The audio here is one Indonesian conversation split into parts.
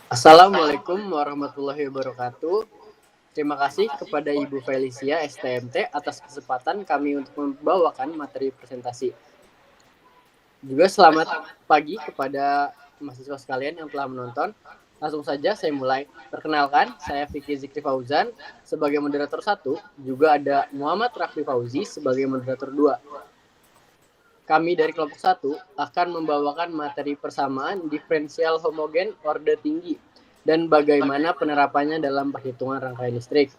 Assalamualaikum warahmatullahi wabarakatuh. Terima kasih kepada Ibu Felicia STMT atas kesempatan kami untuk membawakan materi presentasi. Juga selamat pagi kepada mahasiswa sekalian yang telah menonton. Langsung saja saya mulai. Perkenalkan, saya Fikri Zikri Fauzan sebagai moderator 1, juga ada Muhammad Rafli Fauzi sebagai moderator 2. Kami dari kelompok 1 akan membawakan materi persamaan diferensial homogen orde tinggi dan bagaimana penerapannya dalam perhitungan rangkaian listrik.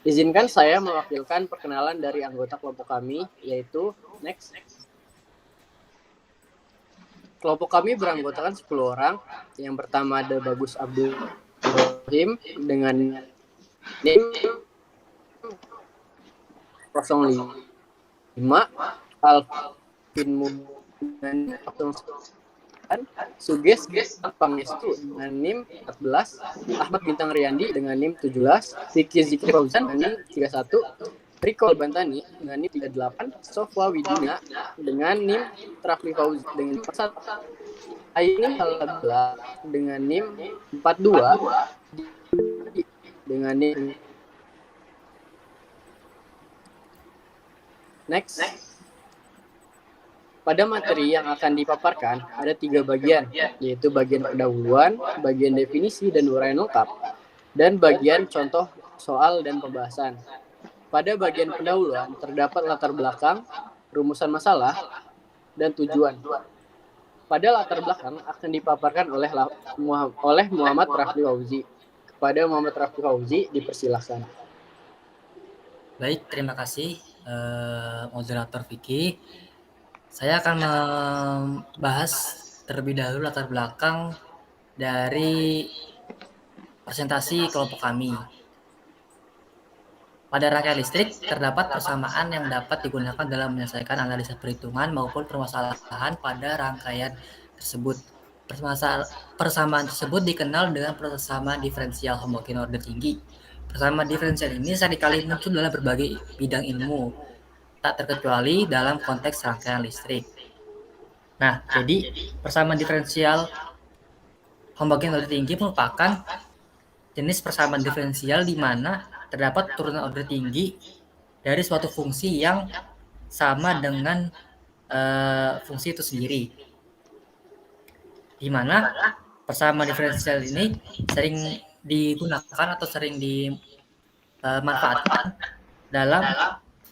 Izinkan saya mewakilkan perkenalan dari anggota kelompok kami, yaitu next. Kelompok kami beranggotakan 10 orang. Yang pertama ada Bagus Abdul Rahim dengan NIM 05, Alvin dengan 09, Suges Pangestu dengan NIM 14, Ahmad Bintang Riyandi dengan NIM 17, Vicky Zikri Fauzan dengan NIM 31, Riko Bantani dengan NIM 38, Sofwa Widina dengan NIM Rafli Fauzi dengan 41, Aini Halabla dengan NIM 42 dengan NIM next. Pada materi yang akan dipaparkan ada 3 bagian, yaitu bagian pendahuluan, bagian definisi dan uraian lengkap, dan bagian contoh soal dan pembahasan. Pada bagian pendahuluan terdapat latar belakang, rumusan masalah, dan tujuan. Pada latar belakang akan dipaparkan oleh Muhammad Rafli Fauzi. Kepada Muhammad Rafli Fauzi dipersilahkan. Baik, terima kasih moderator Vicky. Saya akan membahas terlebih dahulu latar belakang dari presentasi kelompok kami. Pada rangkaian listrik, terdapat persamaan yang dapat digunakan dalam menyelesaikan analisa perhitungan maupun permasalahan pada rangkaian tersebut. Persamaan tersebut dikenal dengan persamaan diferensial homogen orde tinggi. Persamaan diferensial ini seringkali muncul dalam berbagai bidang ilmu, tak terkecuali dalam konteks rangkaian listrik. Nah, jadi persamaan diferensial homogen orde tinggi merupakan jenis persamaan diferensial di mana terdapat turunan orde tinggi dari suatu fungsi yang sama dengan fungsi itu sendiri. Di mana persamaan diferensial ini sering digunakan atau sering dimanfaatkan dalam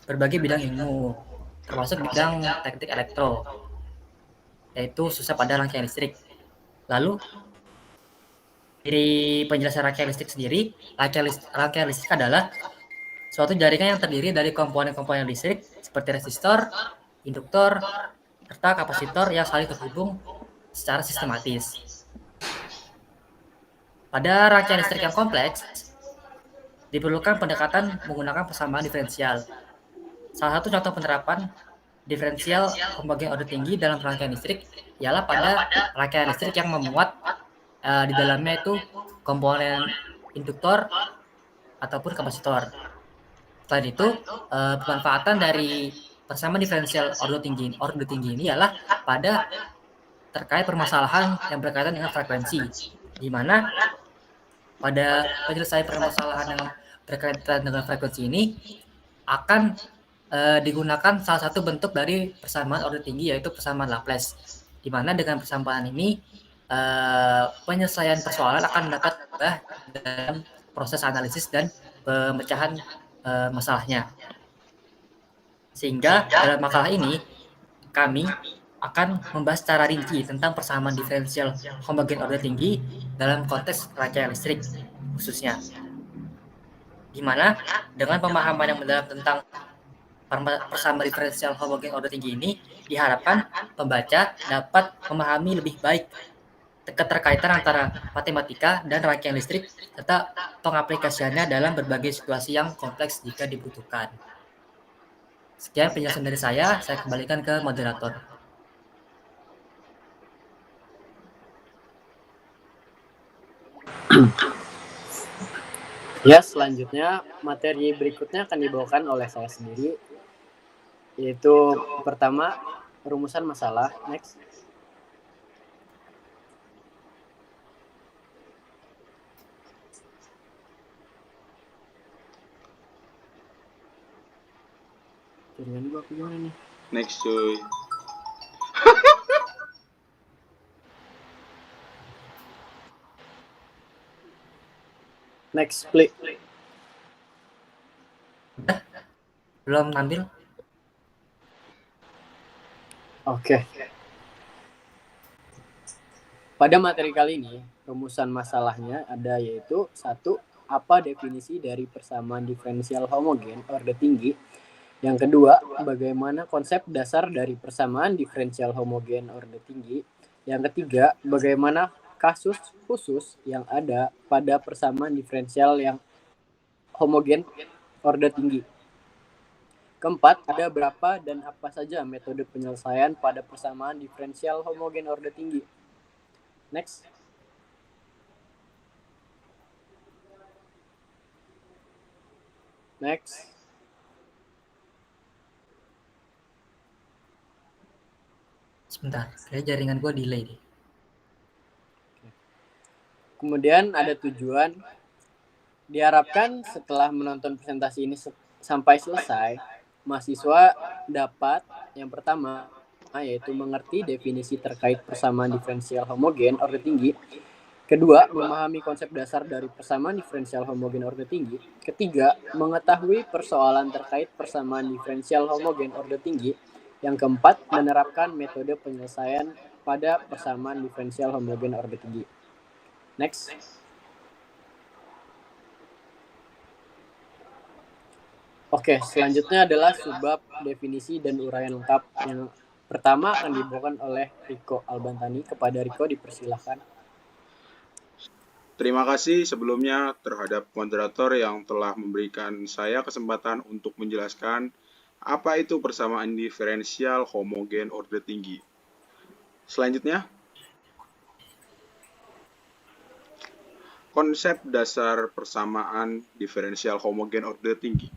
berbagai bidang ilmu, termasuk bidang teknik elektro, yaitu khususnya pada rangkaian listrik. Lalu dari penjelasan rangkaian listrik sendiri, rangkaian listrik adalah suatu jaringan yang terdiri dari komponen-komponen listrik seperti resistor, induktor, serta kapasitor yang saling terhubung secara sistematis. Pada rangkaian listrik yang kompleks, diperlukan pendekatan menggunakan persamaan diferensial. Salah satu contoh penerapan diferensial homogen orde tinggi dalam rangkaian listrik ialah pada rangkaian listrik yang memuat di dalamnya itu komponen induktor ataupun kapasitor. Selain itu, pemanfaatan dari persamaan diferensial orde tinggi ini ialah pada terkait permasalahan yang berkaitan dengan frekuensi, di mana pada penyelesaian permasalahan yang berkaitan dengan frekuensi ini akan digunakan salah satu bentuk dari persamaan orde tinggi, yaitu persamaan Laplace, di mana dengan persamaan ini penyelesaian persoalan akan dapat dalam proses analisis dan pemecahan masalahnya. Sehingga dalam makalah ini kami akan membahas secara rinci tentang persamaan diferensial homogen orde tinggi dalam konteks rangkaian listrik khususnya. Di mana dengan pemahaman yang mendalam tentang persamaan diferensial homogen orde tinggi ini diharapkan pembaca dapat memahami lebih baik keterkaitan antara matematika dan rangkaian listrik serta pengaplikasiannya dalam berbagai situasi yang kompleks jika dibutuhkan. Sekian penjelasan dari saya kembalikan ke moderator. Ya, selanjutnya materi berikutnya akan dibawakan oleh saya sendiri, yaitu pertama rumusan masalah. Next. Jaringan gua apa gimana nih? Next cuy. Next, play. Belum ngambil? Oke. Pada materi kali ini, rumusan masalahnya ada yaitu 1. Apa definisi dari persamaan diferensial homogen orde tinggi? Yang kedua, bagaimana konsep dasar dari persamaan diferensial homogen orde tinggi? Yang ketiga, bagaimana kasus khusus yang ada pada persamaan diferensial yang homogen orde tinggi? Keempat, ada berapa dan apa saja metode penyelesaian pada persamaan diferensial homogen orde tinggi? Next. Next. Sebentar, kayak jaringan gue delay deh. Kemudian ada tujuan. Diharapkan setelah menonton presentasi ini sampai selesai, mahasiswa dapat yang pertama yaitu mengerti definisi terkait persamaan diferensial homogen orde tinggi. Kedua, memahami konsep dasar dari persamaan diferensial homogen orde tinggi. Ketiga, mengetahui persoalan terkait persamaan diferensial homogen orde tinggi. Yang keempat, menerapkan metode penyelesaian pada persamaan diferensial homogen orde tinggi. Next. Oke, selanjutnya adalah subbab, definisi, dan uraian lengkap. Yang pertama akan dibawakan oleh Riko Albantani. Kepada Riko dipersilahkan. Terima kasih sebelumnya terhadap moderator yang telah memberikan saya kesempatan untuk menjelaskan apa itu persamaan diferensial homogen orde tinggi. Selanjutnya, konsep dasar persamaan diferensial homogen orde tinggi.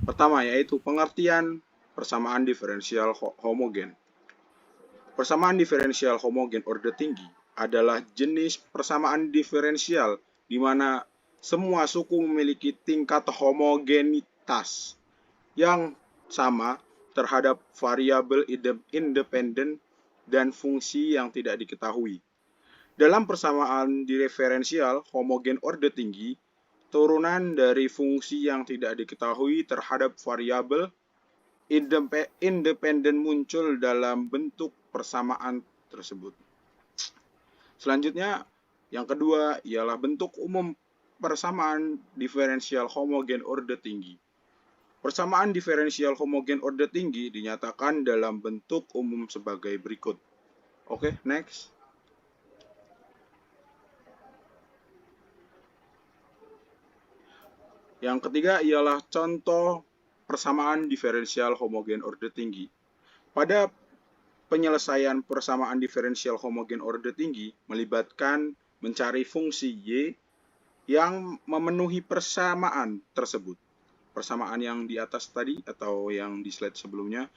Pertama yaitu pengertian persamaan diferensial homogen. Persamaan diferensial homogen orde tinggi adalah jenis persamaan diferensial di mana semua suku memiliki tingkat homogenitas yang sama terhadap variabel independen dan fungsi yang tidak diketahui. Dalam persamaan diferensial homogen orde tinggi, turunan dari fungsi yang tidak diketahui terhadap variabel independen muncul dalam bentuk persamaan tersebut. Selanjutnya, yang kedua ialah bentuk umum persamaan diferensial homogen orde tinggi. Persamaan diferensial homogen orde tinggi dinyatakan dalam bentuk umum sebagai berikut. Oke, next. Yang ketiga ialah contoh persamaan diferensial homogen orde tinggi. Pada penyelesaian persamaan diferensial homogen orde tinggi melibatkan mencari fungsi Y yang memenuhi persamaan tersebut. Persamaan yang di atas tadi atau yang di slide sebelumnya.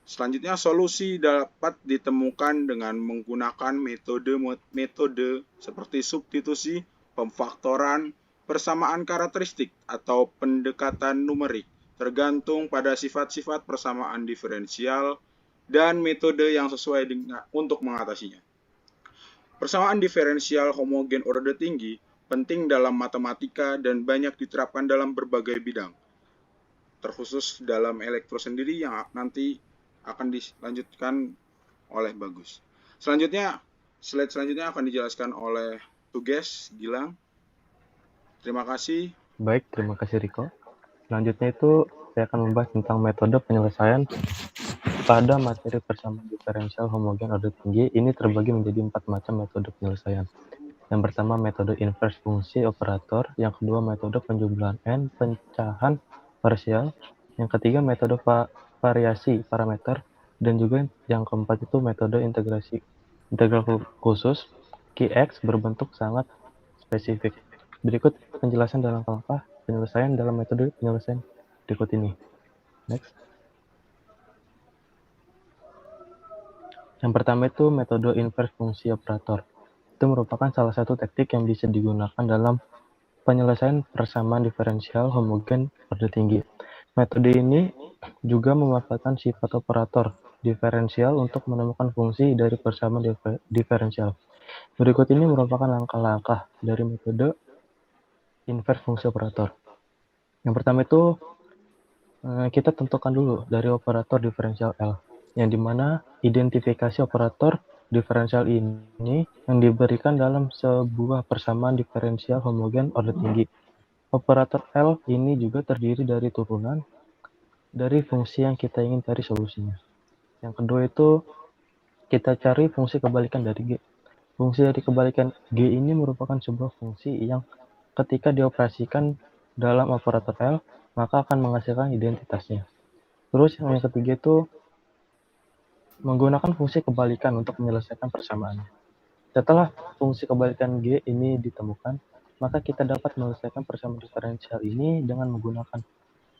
Selanjutnya, solusi dapat ditemukan dengan menggunakan metode seperti substitusi, pemfaktoran, persamaan karakteristik atau pendekatan numerik tergantung pada sifat-sifat persamaan diferensial dan metode yang sesuai untuk mengatasinya. Persamaan diferensial homogen orde tinggi penting dalam matematika dan banyak diterapkan dalam berbagai bidang, terkhusus dalam elektro sendiri yang nanti akan dilanjutkan oleh Bagus. Selanjutnya, slide selanjutnya akan dijelaskan oleh Tugas Gilang. Terima kasih. Baik, terima kasih Riko. Selanjutnya itu saya akan membahas tentang metode penyelesaian pada materi persamaan diferensial homogen orde tinggi. Ini terbagi menjadi 4 macam metode penyelesaian. Yang pertama metode inverse fungsi operator, yang kedua metode penjumlahan n, pecahan parsial, yang ketiga metode variasi parameter, dan juga yang keempat itu metode integral khusus Qx berbentuk sangat spesifik. Berikut penjelasan dalam langkah penyelesaian dalam metode penyelesaian berikut ini. Next. Yang pertama itu metode inverse fungsi operator. Itu merupakan salah satu teknik yang bisa digunakan dalam penyelesaian persamaan diferensial homogen orde tinggi. Metode ini juga memanfaatkan sifat operator diferensial untuk menemukan fungsi dari persamaan diferensial. Berikut ini merupakan langkah-langkah dari metode inverse fungsi operator. Yang pertama itu kita tentukan dulu dari operator diferensial L, yang dimana identifikasi operator diferensial ini yang diberikan dalam sebuah persamaan diferensial homogen order tinggi. Operator L ini juga terdiri dari turunan dari fungsi yang kita ingin cari solusinya. Yang kedua itu kita cari fungsi kebalikan dari G. Fungsi dari kebalikan G ini merupakan sebuah fungsi yang ketika dioperasikan dalam operator L, maka akan menghasilkan identitasnya. Terus yang ketiga itu menggunakan fungsi kebalikan untuk menyelesaikan persamaannya. Setelah fungsi kebalikan G ini ditemukan, maka kita dapat menyelesaikan persamaan diferensial ini dengan menggunakan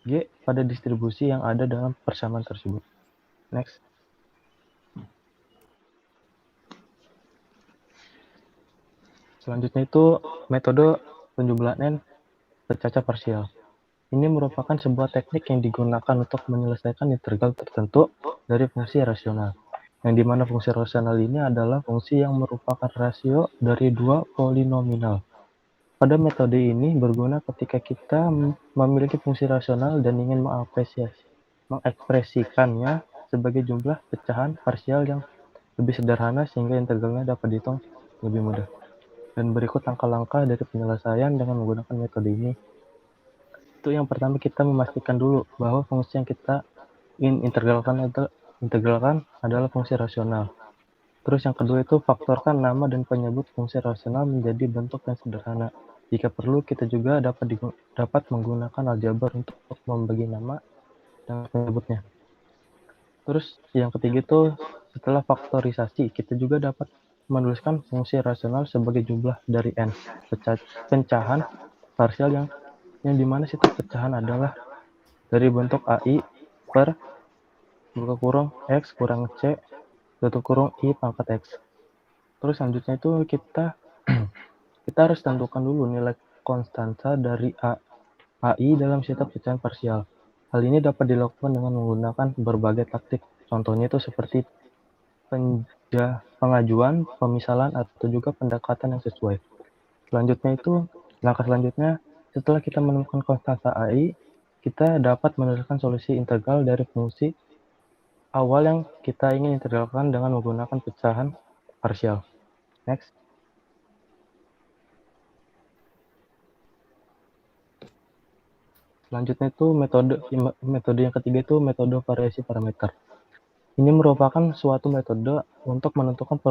G pada distribusi yang ada dalam persamaan tersebut. Next. Selanjutnya itu metode penjumlahan N tercaca parsial. Ini merupakan sebuah teknik yang digunakan untuk menyelesaikan integral tertentu dari fungsi rasional. Yang dimana fungsi rasional ini adalah fungsi yang merupakan rasio dari dua polinomial. Pada metode ini berguna ketika kita memiliki fungsi rasional dan ingin mengekspresikannya sebagai jumlah pecahan parsial yang lebih sederhana sehingga integralnya dapat dihitung lebih mudah. Dan berikut langkah-langkah dari penyelesaian dengan menggunakan metode ini. Itu yang pertama kita memastikan dulu bahwa fungsi yang kita ingin integralkan adalah fungsi rasional. Terus yang kedua itu faktorkan nama dan penyebut fungsi rasional menjadi bentuk yang sederhana. Jika perlu kita juga dapat menggunakan aljabar untuk membagi nama dan penyebutnya. Terus yang ketiga itu setelah faktorisasi kita juga dapat menuliskan fungsi rasional sebagai jumlah dari n pecahan parsial yang dimana situ pecahan adalah dari bentuk AI per buka kurung X kurang C tutup kurung I pangkat X. Terus selanjutnya itu kita harus tentukan dulu nilai konstansa dari AI dalam situ pecahan parsial. Hal ini dapat dilakukan dengan menggunakan berbagai taktik. Contohnya itu seperti pengajuan, pemisalan, atau juga pendekatan yang sesuai. Langkah selanjutnya, setelah kita menemukan konstansa AI, kita dapat menuliskan solusi integral dari fungsi awal yang kita ingin integralkan dengan menggunakan pecahan parsial. Next. Selanjutnya itu metode yang ketiga itu metode variasi parameter. Ini merupakan suatu metode untuk menentukan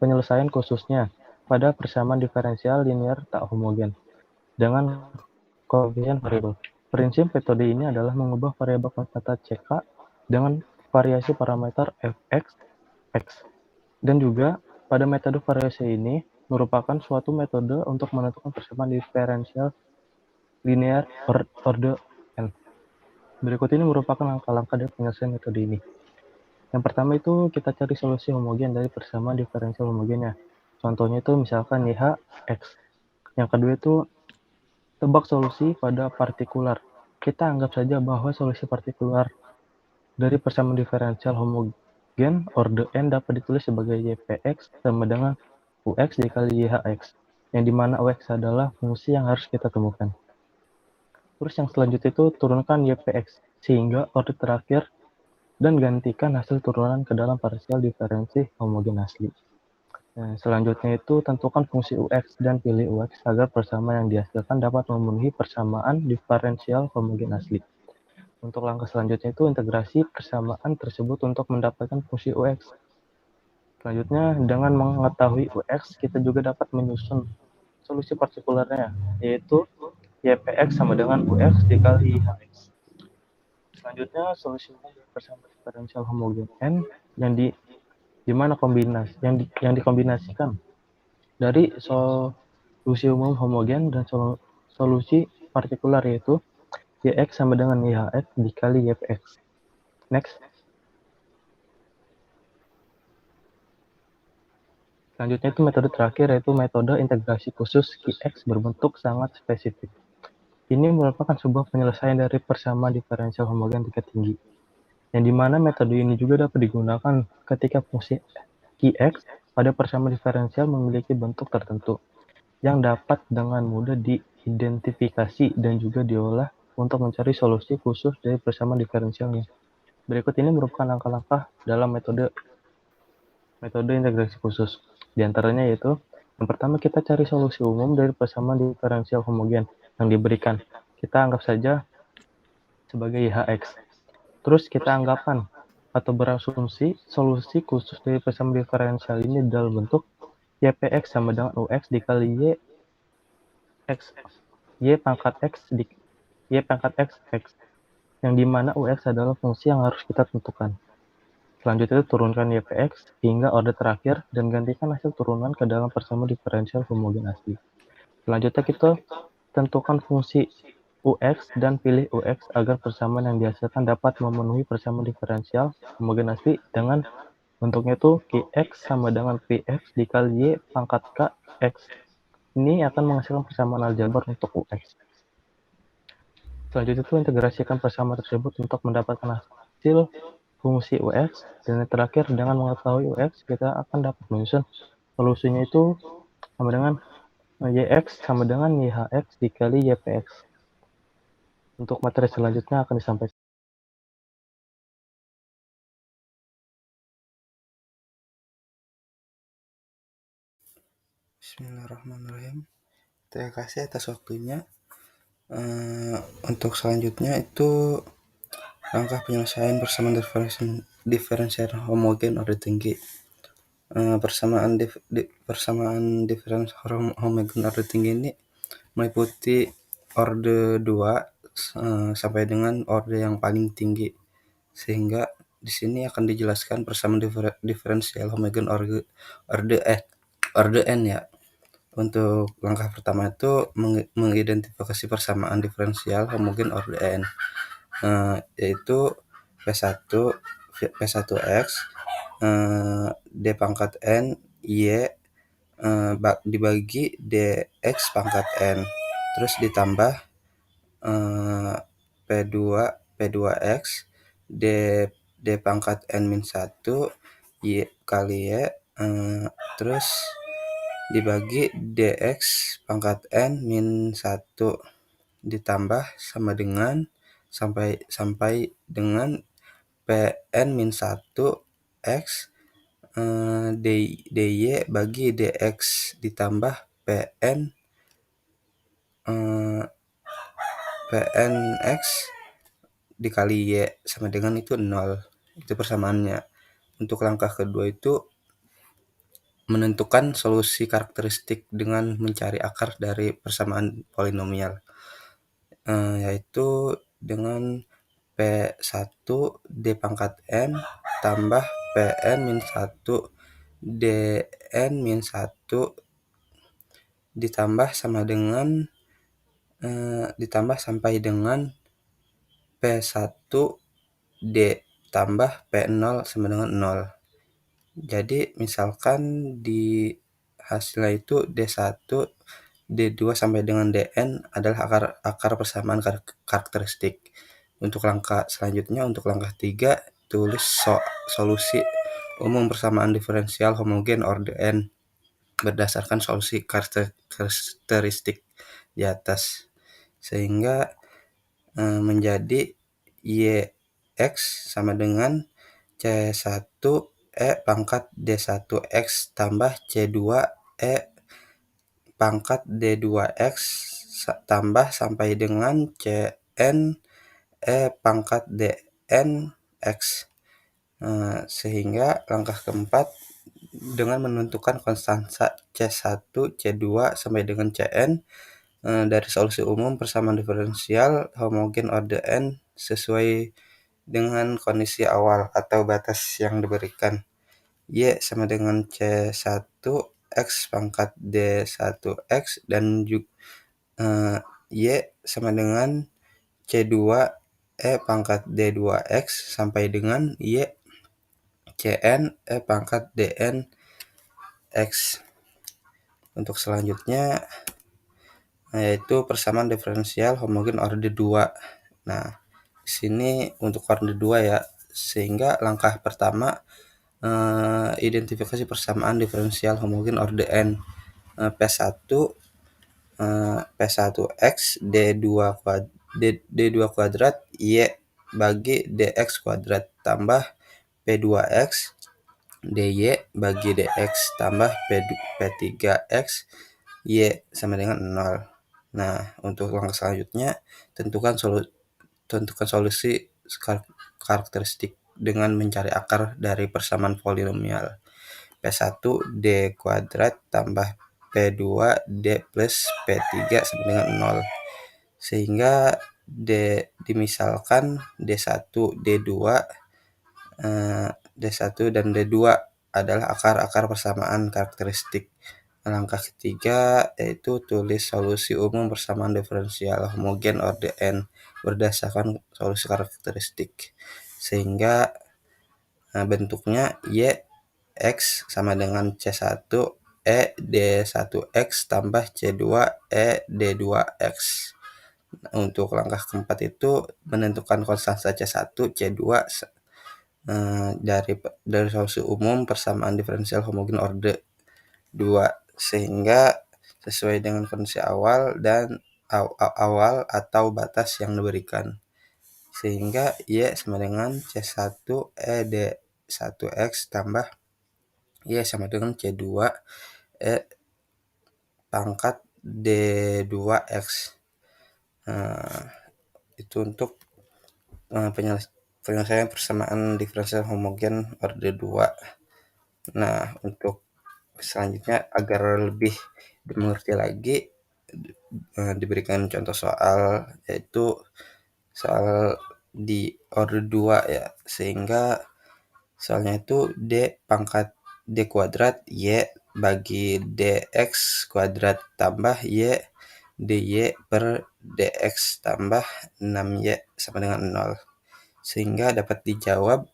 penyelesaian khususnya pada persamaan diferensial linear tak homogen dengan koefisien variabel. Prinsip metode ini adalah mengubah variabel konstanta CK dengan variasi parameter fx, x. Dan juga pada metode variasi ini merupakan suatu metode untuk menentukan persamaan diferensial linear order n. Berikut ini merupakan langkah-langkah dari penyelesaian metode ini. Yang pertama itu kita cari solusi homogen dari persamaan diferensial homogennya. Contohnya itu misalkan YH X. Yang kedua itu tebak solusi pada partikular. Kita anggap saja bahwa solusi partikular dari persamaan diferensial homogen order n dapat ditulis sebagai YPX sama dengan UX dikali YHX. Yang dimana UX adalah fungsi yang harus kita temukan. Terus yang selanjutnya itu turunkan YPX sehingga order terakhir dan gantikan hasil turunan ke dalam parsial diferensi homogen asli. Nah, selanjutnya itu tentukan fungsi UX dan pilih UX agar persamaan yang dihasilkan dapat memenuhi persamaan diferensial homogen asli. Untuk langkah selanjutnya itu integrasi persamaan tersebut untuk mendapatkan fungsi UX. Selanjutnya dengan mengetahui UX kita juga dapat menyusun solusi partikularnya yaitu YPX sama dengan UX dikali IHX. Selanjutnya solusi persamaan diferensial homogen n yang mana yang dikombinasikan dari solusi umum homogen dan solusi partikular yaitu YX sama dengan YHX dikali YPX. Next. Selanjutnya itu metode terakhir yaitu metode integrasi khusus QX berbentuk sangat spesifik. Ini merupakan sebuah penyelesaian dari persamaan diferensial homogen tingkat tinggi, yang dimana metode ini juga dapat digunakan ketika fungsi Qx pada persamaan diferensial memiliki bentuk tertentu, yang dapat dengan mudah diidentifikasi dan juga diolah untuk mencari solusi khusus dari persamaan diferensialnya. Berikut ini merupakan langkah-langkah dalam metode integrasi khusus. Di antaranya yaitu, yang pertama kita cari solusi umum dari persamaan diferensial homogen yang diberikan. Kita anggap saja sebagai Hx. Terus kita anggapan atau berasumsi solusi khusus dari persamaan diferensial ini dalam bentuk Ypx sama dengan Ux dikali Y pangkat X Y pangkat X, yang dimana Ux adalah fungsi yang harus kita tentukan. Selanjutnya turunkan Ypx hingga order terakhir dan gantikan hasil turunan ke dalam persamaan diferensial homogen asli. Selanjutnya kita tentukan fungsi Ux dan pilih Ux agar persamaan yang dihasilkan dapat memenuhi persamaan diferensial homogen asli dengan bentuknya itu Qx sama dengan Px dikali Y pangkat K X. Ini akan menghasilkan persamaan aljabar untuk Ux. Selanjutnya itu integrasikan persamaan tersebut untuk mendapatkan hasil fungsi Ux, dan yang terakhir dengan mengetahui Ux kita akan dapat menyusun solusinya itu sama dengan Yx sama dengan Yhx dikali Ypx. Untuk materi selanjutnya akan disampaikan. Bismillahirrahmanirrahim. Terima kasih atas waktunya. Untuk selanjutnya itu langkah penyelesaian persamaan diferensial homogen order tinggi. Persamaan diferensial homogen order tinggi ini meliputi orde 2 sampai dengan orde yang paling tinggi, sehingga di sini akan dijelaskan persamaan diferensial homogen orde n ya. Untuk langkah pertama itu mengidentifikasi persamaan diferensial homogen orde n, yaitu P1 P1x D pangkat n Y dibagi dx pangkat n, terus ditambah P2x D pangkat n min 1 Y kali Y, terus dibagi dx pangkat n min 1 ditambah sama dengan sampai dengan Pn min 1 x dy bagi dx ditambah Pnx dikali Y sama dengan itu 0. Itu persamaannya. Untuk langkah kedua itu menentukan solusi karakteristik dengan mencari akar dari persamaan polinomial, yaitu dengan P1 D pangkat N tambah Pn min 1 Dn min 1 ditambah sama dengan ditambah sampai dengan P1 D tambah P0 sama dengan 0. Jadi misalkan di hasilnya itu D1 D2 sampai dengan Dn adalah akar persamaan karakteristik. Untuk langkah selanjutnya, untuk langkah 3, tulis solusi umum persamaan diferensial homogen orde n berdasarkan solusi karakteristik di atas, sehingga menjadi Yx sama dengan C1 E pangkat D1X tambah C2 E pangkat D2X tambah sampai dengan Cn E pangkat Dn X. Sehingga langkah keempat dengan menentukan konstansa C1, C2 sampai dengan Cn dari solusi umum persamaan diferensial homogen orde n sesuai dengan kondisi awal atau batas yang diberikan. Y sama dengan C1 X pangkat D1X dan juga Y sama dengan C2 E pangkat D2X sampai dengan Y Cn E pangkat Dn X. Untuk selanjutnya yaitu persamaan diferensial homogen orde 2. Nah, di sini untuk orde 2 ya, sehingga langkah pertama identifikasi persamaan diferensial homogen orde n. P1 P1x D2 kuadrat Y bagi DX kuadrat tambah P2x DY bagi DX tambah P3x Y sama dengan 0. Nah, untuk langkah selanjutnya tentukan solusi karakteristik dengan mencari akar dari persamaan polinomial. P1 D kuadrat tambah P2 D plus P3 sama dengan 0. Sehingga dimisalkan D1, D2, D1 dan D2 adalah akar-akar persamaan karakteristik. Langkah ketiga yaitu tulis solusi umum persamaan diferensial homogen orde n berdasarkan solusi karakteristik. Sehingga bentuknya Y X sama dengan C1 E D1X tambah C2 E D2X. Untuk langkah keempat itu menentukan konstanta C1, C2 dari solusi umum persamaan diferensial homogen orde 2 sehingga sesuai dengan kondisi awal dan awal atau batas yang diberikan. Sehingga Y sama dengan C1 E D1X tambah Y sama dengan C2 E pangkat D2X. Itu untuk penyelesaian persamaan diferensial homogen orde 2. Nah, untuk selanjutnya agar lebih dimengerti lagi diberikan contoh soal, yaitu soal di orde 2 ya, sehingga soalnya itu D pangkat D kuadrat Y bagi DX kuadrat tambah Y DY per DX tambah 6Y sama dengan 0. Sehingga dapat dijawab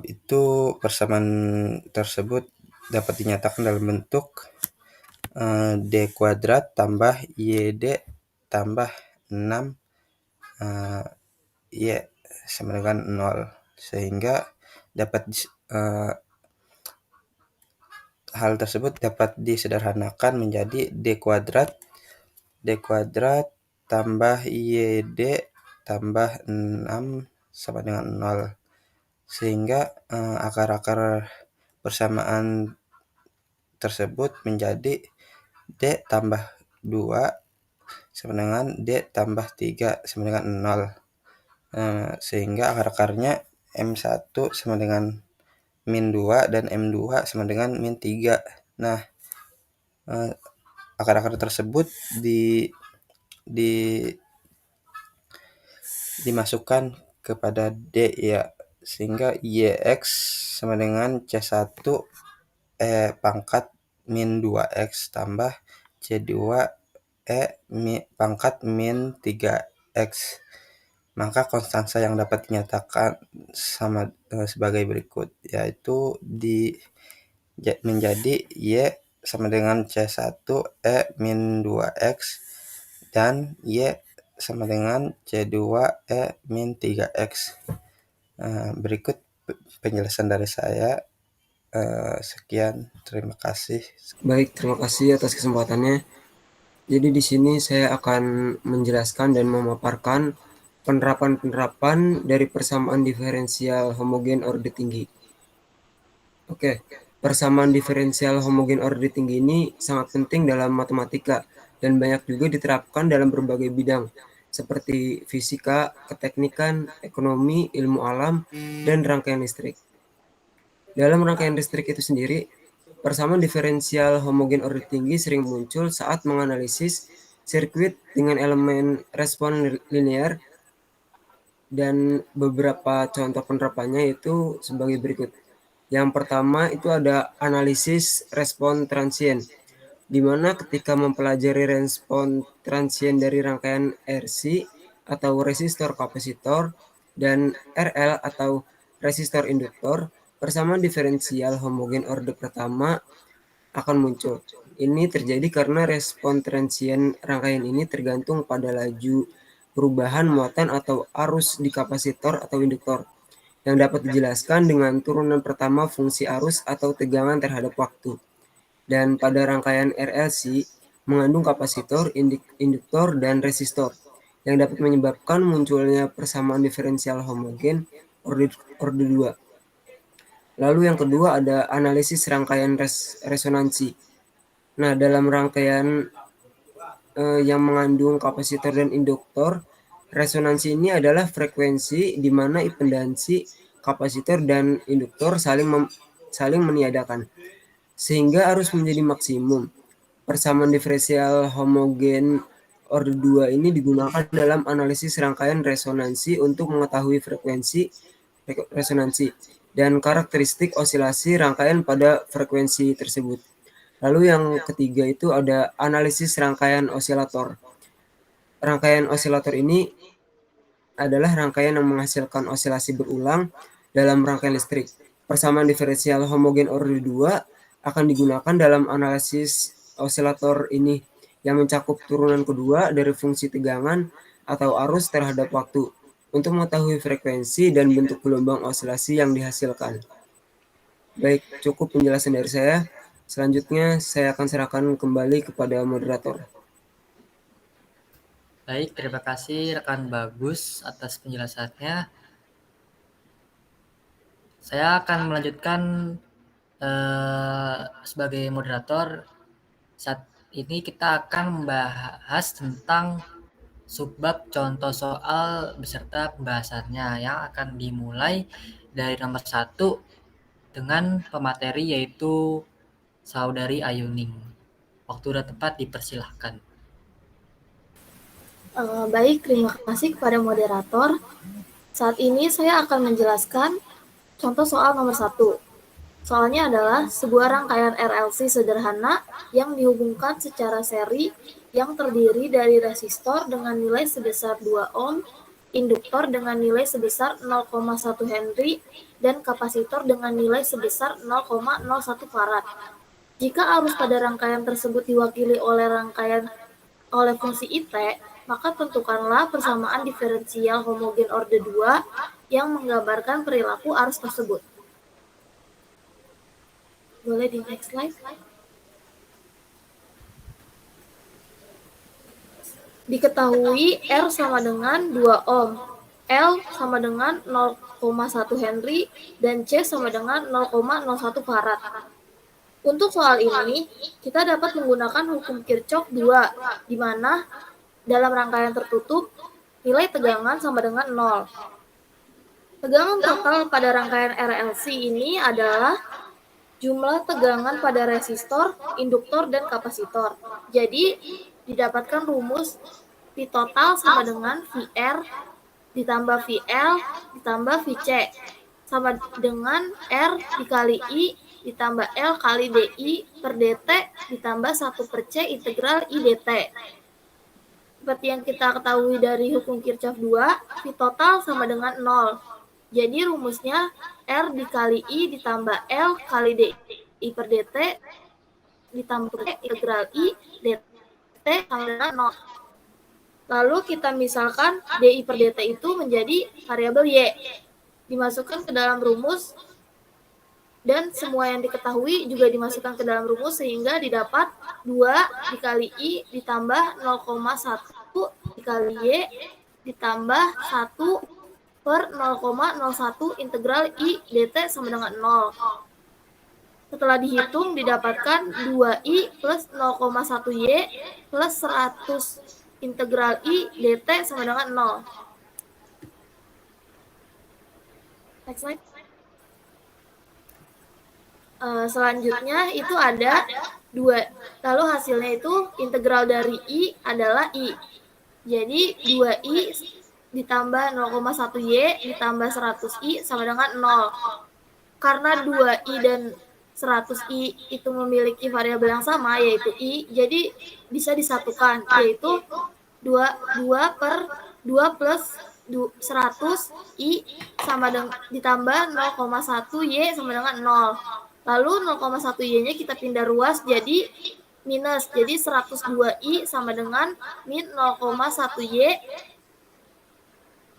itu persamaan tersebut dapat dinyatakan dalam bentuk D kuadrat tambah YD tambah 6 Y sama dengan 0. Sehingga hal tersebut dapat disederhanakan menjadi D kuadrat tambah YD tambah 6 sama dengan 0. Sehingga akar-akar persamaan tersebut menjadi D tambah 2 sama dengan D tambah 3 sama dengan 0. Sehingga akar-akarnya M1 sama dengan min 2 dan M2 sama dengan min 3. Nah, akar-akar tersebut dimasukkan kepada D ya, sehingga YX sama dengan C1 pangkat min 2X tambah C2 pangkat min 3X. Maka konstanta yang dapat dinyatakan sebagai berikut, yaitu menjadi Y sama dengan C1 min 2X dan Y sama dengan C2 min 3X. Berikut penjelasan dari saya. Sekian, terima kasih. Baik, terima kasih atas kesempatannya. Jadi di sini saya akan menjelaskan dan memaparkan penerapan-penerapan dari persamaan diferensial homogen orde tinggi. Oke, persamaan diferensial homogen orde tinggi ini sangat penting dalam matematika dan banyak juga diterapkan dalam berbagai bidang seperti fisika, keteknikan, ekonomi, ilmu alam, dan rangkaian listrik. Dalam rangkaian listrik itu sendiri, persamaan diferensial homogen orde tinggi sering muncul saat menganalisis sirkuit dengan elemen respon linear, dan beberapa contoh penerapannya itu sebagai berikut. Yang pertama itu ada analisis respon transien, di mana ketika mempelajari respon transien dari rangkaian RC atau resistor kapasitor dan RL atau resistor induktor, persamaan diferensial homogen orde pertama akan muncul. Ini terjadi karena respon transien rangkaian ini tergantung pada laju perubahan muatan atau arus di kapasitor atau induktor, yang dapat dijelaskan dengan turunan pertama fungsi arus atau tegangan terhadap waktu. Dan pada rangkaian RLC mengandung kapasitor, induktor, dan resistor, yang dapat menyebabkan munculnya persamaan diferensial homogen orde 2. Lalu yang kedua ada analisis rangkaian resonansi. Nah, dalam rangkaian yang mengandung kapasitor dan induktor, resonansi ini adalah frekuensi di mana impedansi kapasitor dan induktor saling meniadakan, sehingga arus menjadi maksimum. Persamaan diferensial homogen orde 2 ini digunakan dalam analisis rangkaian resonansi untuk mengetahui frekuensi resonansi dan karakteristik osilasi rangkaian pada frekuensi tersebut. Lalu yang ketiga itu ada analisis rangkaian osilator. Rangkaian osilator ini adalah rangkaian yang menghasilkan osilasi berulang dalam rangkaian listrik. Persamaan diferensial homogen orde 2 akan digunakan dalam analisis osilator ini yang mencakup turunan kedua dari fungsi tegangan atau arus terhadap waktu untuk mengetahui frekuensi dan bentuk gelombang osilasi yang dihasilkan. Baik, cukup penjelasan dari saya. Selanjutnya saya akan serahkan kembali kepada moderator. Baik, terima kasih rekan Bagus atas penjelasannya. Saya akan melanjutkan sebagai moderator. Saat ini kita akan membahas tentang subbab contoh soal beserta pembahasannya yang akan dimulai dari nomor 1 dengan pemateri yaitu Saudari Ayuning. Waktu sudah tepat, dipersilahkan. Baik, terima kasih kepada moderator. Saat ini saya akan menjelaskan contoh soal nomor 1. Soalnya adalah sebuah rangkaian RLC sederhana yang dihubungkan secara seri yang terdiri dari resistor dengan nilai sebesar 2 ohm, induktor dengan nilai sebesar 0,1 Henry, dan kapasitor dengan nilai sebesar 0,01 farad. Jika arus pada rangkaian tersebut diwakili oleh fungsi IT, maka tentukanlah persamaan diferensial homogen orde 2 yang menggambarkan perilaku arus tersebut. Boleh di next slide. Diketahui R sama dengan 2 ohm, L sama dengan 0,1 Henry, dan C sama dengan 0,01 farad. Untuk soal ini, kita dapat menggunakan hukum Kirchhoff 2, di mana dalam rangkaian tertutup, nilai tegangan sama dengan 0. Tegangan total pada rangkaian RLC ini adalah jumlah tegangan pada resistor, induktor, dan kapasitor. Jadi, didapatkan rumus V total sama dengan VR ditambah VL ditambah VC sama dengan R dikali I ditambah L kali DI per DT ditambah 1/C integral I DT. Seperti yang kita ketahui dari hukum Kirchhoff 2, V total sama dengan 0. Jadi rumusnya R dikali I ditambah L kali DI per DT ditambah integral I DT sama dengan 0. Lalu kita misalkan DI per DT itu menjadi variabel Y. Dimasukkan ke dalam rumus dan semua yang diketahui juga dimasukkan ke dalam rumus sehingga didapat 2 dikali I ditambah 0,1 dikali Y ditambah 1 per 0,01 integral I DT sama dengan 0. Setelah dihitung didapatkan 2I plus 0,1 Y plus 100 integral I DT sama dengan 0. Next slide. Selanjutnya itu ada 2. Lalu hasilnya itu integral dari I adalah I. Jadi 2I ditambah 0,1 Y ditambah 100I sama dengan 0. Karena 2I dan 100I itu memiliki variabel yang sama yaitu I, jadi bisa disatukan yaitu 2 plus 100 I sama dengan ditambah 0,1 Y sama dengan 0. Lalu 0,1 Y-nya kita pindah ruas jadi minus. Jadi 102 I sama dengan min 0,1 Y.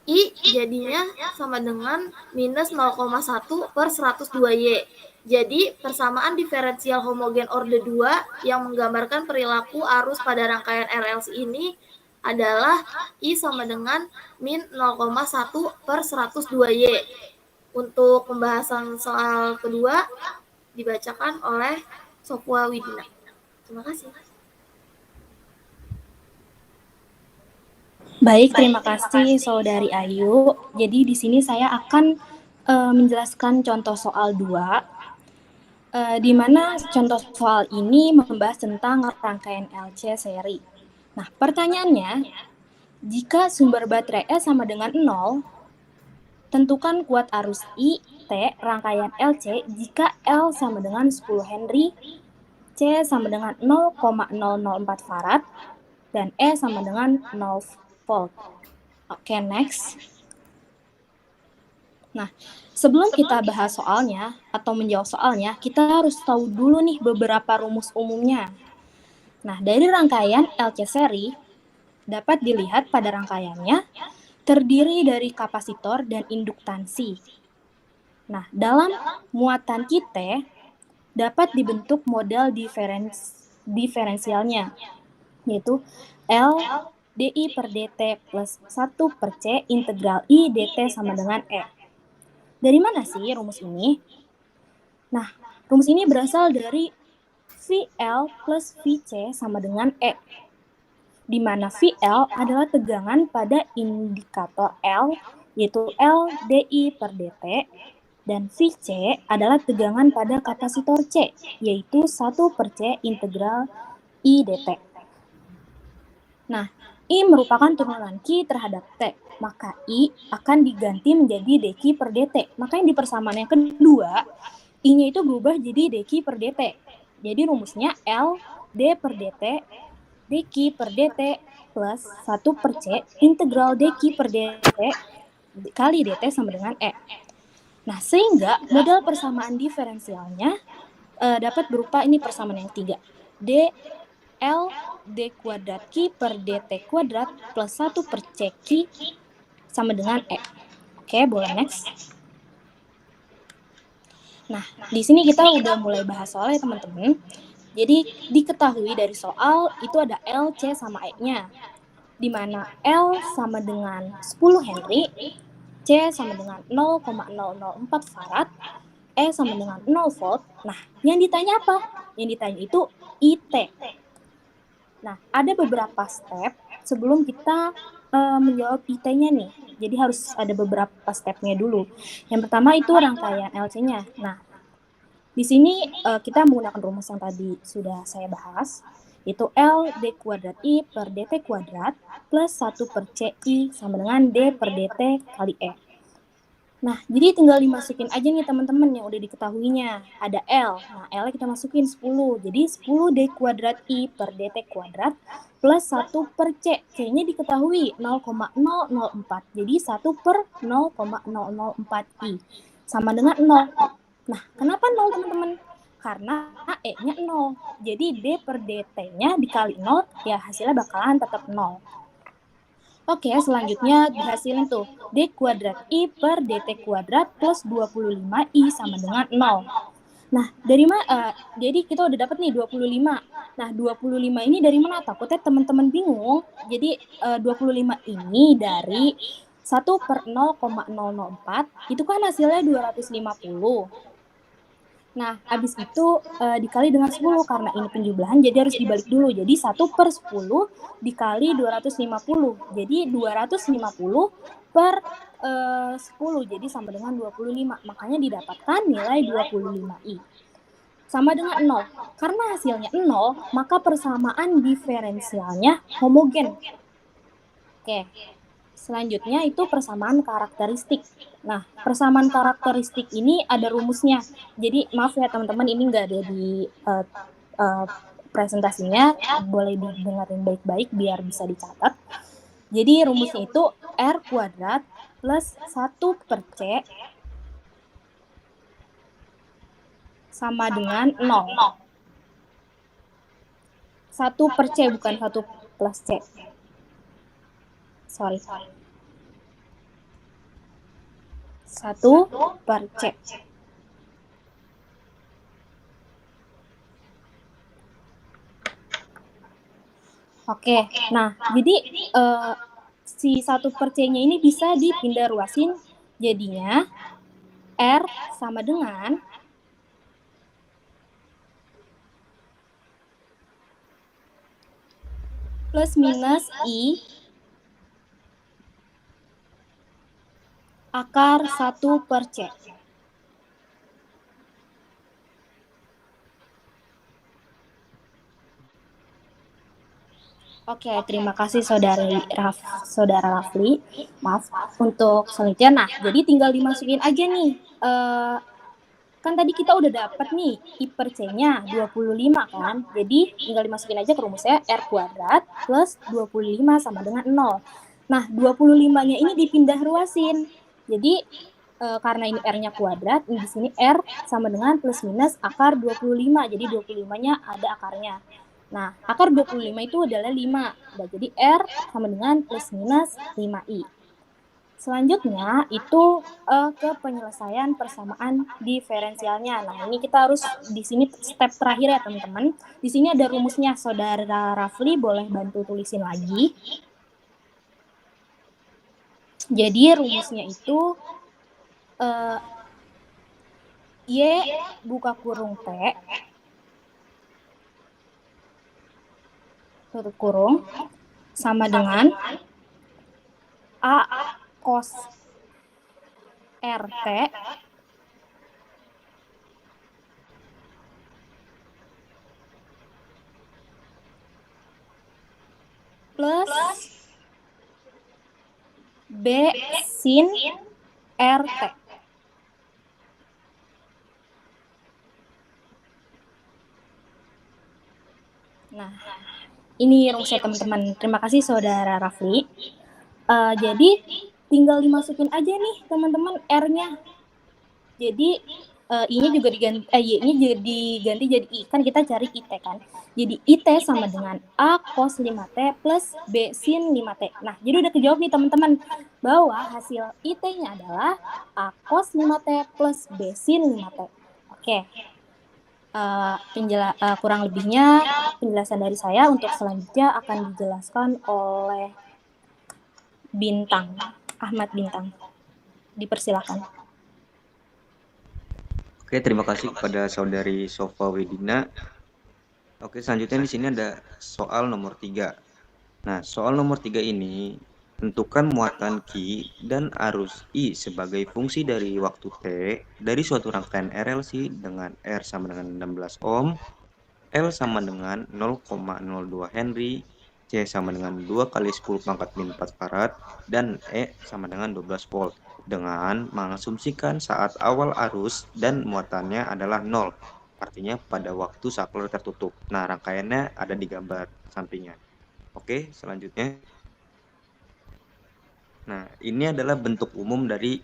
I jadinya sama dengan minus 0,1 per 102 Y. Jadi persamaan diferensial homogen orde 2 yang menggambarkan perilaku arus pada rangkaian RLC ini adalah I sama dengan min 0,1 per 102 Y. Untuk pembahasan soal kedua dibacakan oleh Sofwa Widina. Terima kasih. Baik, terima kasih Saudari Ayu. Jadi di sini saya akan menjelaskan contoh soal 2, di mana contoh soal ini membahas tentang rangkaian LC seri. Nah, pertanyaannya, jika sumber baterai S sama dengan 0, tentukan kuat arus I, T, rangkaian LC jika L sama dengan 10 Henry, C sama dengan 0,004 Farad, dan E sama dengan 0 volt. Oke, next. Nah, sebelum kita bahas soalnya atau menjawab soalnya, kita harus tahu dulu nih beberapa rumus umumnya. Nah, dari rangkaian LC seri dapat dilihat pada rangkaiannya terdiri dari kapasitor dan induktansi. Nah, dalam muatan kita dapat dibentuk model diferensialnya, yaitu L dI per dt plus 1 per C integral I dt sama dengan E. Dari mana sih rumus ini? Nah, rumus ini berasal dari VL plus VC sama dengan E, di mana VL adalah tegangan pada indikator L, yaitu L dI per dt, dan VC adalah tegangan pada kapasitor C, yaitu 1 per C integral I dt. Nah, I merupakan turunan Q terhadap T, maka I akan diganti menjadi dQ per dt. Maka yang di persamaan yang kedua, I-nya itu berubah jadi dQ per dt. Jadi rumusnya L d per dt dQ per dt plus 1 per C integral dQ per dt kali dt sama dengan E. Nah, sehingga model persamaan diferensialnya dapat berupa ini persamaan yang ketiga. D L d kuadrat Q per dt kuadrat plus 1 per C Q sama dengan E. Oke, boleh next. Nah, di sini kita udah mulai bahas soal ya teman-teman. Jadi diketahui dari soal itu ada L, C sama E-nya. Di mana L sama dengan 10 Henry, C sama dengan 0,004 Farad, E sama dengan 0 volt. Nah, yang ditanya apa? Yang ditanya itu IT. Nah, ada beberapa step sebelum kita menjawab IT-nya nih. Jadi harus ada beberapa stepnya dulu. Yang pertama itu rangkaian LC-nya. Nah, di sini kita menggunakan rumus yang tadi sudah saya bahas, yaitu L d kuadrat I per dt kuadrat plus 1 per C I sama dengan D per dt kali E. Nah, jadi tinggal dimasukin aja nih teman-teman yang udah diketahuinya. Ada L, nah L kita masukin 10, jadi 10 D kuadrat I per dt kuadrat plus 1 per C. C-nya diketahui 0,004, jadi 1 per 0,004 I sama dengan 0. Nah, kenapa 0 teman-teman? Karena E-nya 0, jadi D per dt-nya dikali 0, ya hasilnya bakalan tetap 0. Oke, selanjutnya dihasilin tuh D kuadrat I per dt kuadrat plus 25 I sama dengan 0. Nah, dari mana? Jadi kita udah dapat nih 25. Nah, 25 ini dari mana? Takutnya teman-teman bingung. Jadi 25 ini dari 1 per 0,004, itu kan hasilnya 250. Nah, habis itu dikali dengan 10, karena ini penjumlahan jadi harus dibalik dulu. Jadi 1 per 10 dikali 250. Jadi 250 per 10, jadi sama dengan 25. Makanya didapatkan nilai 25I. Sama dengan 0. Karena hasilnya 0, maka persamaan diferensialnya homogen. Oke. Selanjutnya itu persamaan karakteristik. Nah, persamaan karakteristik ini ada rumusnya. Jadi maaf ya teman-teman, ini nggak ada di presentasinya. Boleh didengarin baik-baik biar bisa dicatat. Jadi rumusnya itu R kuadrat plus 1 per C sama dengan 0. 1 per C bukan 1 plus C. Sorry. 1 per C. Oke, nah jadi si 1 per C-nya ini bisa dipindah ruasin, jadinya R sama dengan plus minus I akar 1 per C. Oke, terima kasih saudara Rafli. Maaf untuk selanjutnya. Nah, jadi tinggal dimasukin aja nih. Kan tadi kita udah dapat nih I per C-nya 25 kan. Jadi tinggal dimasukin aja ke rumusnya R kuadrat plus 25 sama dengan 0. Nah, 25-nya ini dipindah ruasin. Jadi karena ini R-nya kuadrat, di sini R sama dengan plus minus akar 25. Jadi 25-nya ada akarnya. Nah, akar 25 itu adalah 5. Nah, jadi R sama dengan plus minus 5I. Selanjutnya itu ke penyelesaian persamaan diferensialnya. Nah, ini kita harus di sini step terakhir ya, teman-teman. Di sini ada rumusnya. Saudara Rafli boleh bantu tulisin lagi. Jadi rumusnya itu Y buka kurung T tutup kurung sama dengan A cos RT plus B sin RT. Nah, ini rumusnya teman-teman. Terima kasih saudara Rafli. Jadi tinggal dimasukin aja nih teman-teman R-nya. Jadi I-nya juga diganti, Y-nya juga diganti jadi I. Kan kita cari IT kan. Jadi IT sama dengan A cos 5T plus B sin 5T. Nah, jadi udah kejawab nih teman-teman. Bahwa hasil IT-nya adalah A cos 5T plus B sin 5T. Oke. Kurang lebihnya penjelasan dari saya. Untuk selanjutnya akan dijelaskan oleh Bintang, Ahmad Bintang. Dipersilakan. Oke, terima kasih kepada saudari Sofa Wedina. Oke, selanjutnya di sini ada soal nomor 3. Nah, soal nomor 3 ini tentukan muatan Q dan arus I sebagai fungsi dari waktu T dari suatu rangkaian RLC dengan R sama dengan 16 ohm, L sama dengan 0,02 Henry, C sama dengan 2 kali 10 pangkat min 4 farad, dan E sama dengan 12 volt. Dengan mengasumsikan saat awal arus dan muatannya adalah 0, artinya pada waktu saklar tertutup. Nah, rangkaiannya ada di gambar sampingnya. Oke, selanjutnya. Nah, ini adalah bentuk umum dari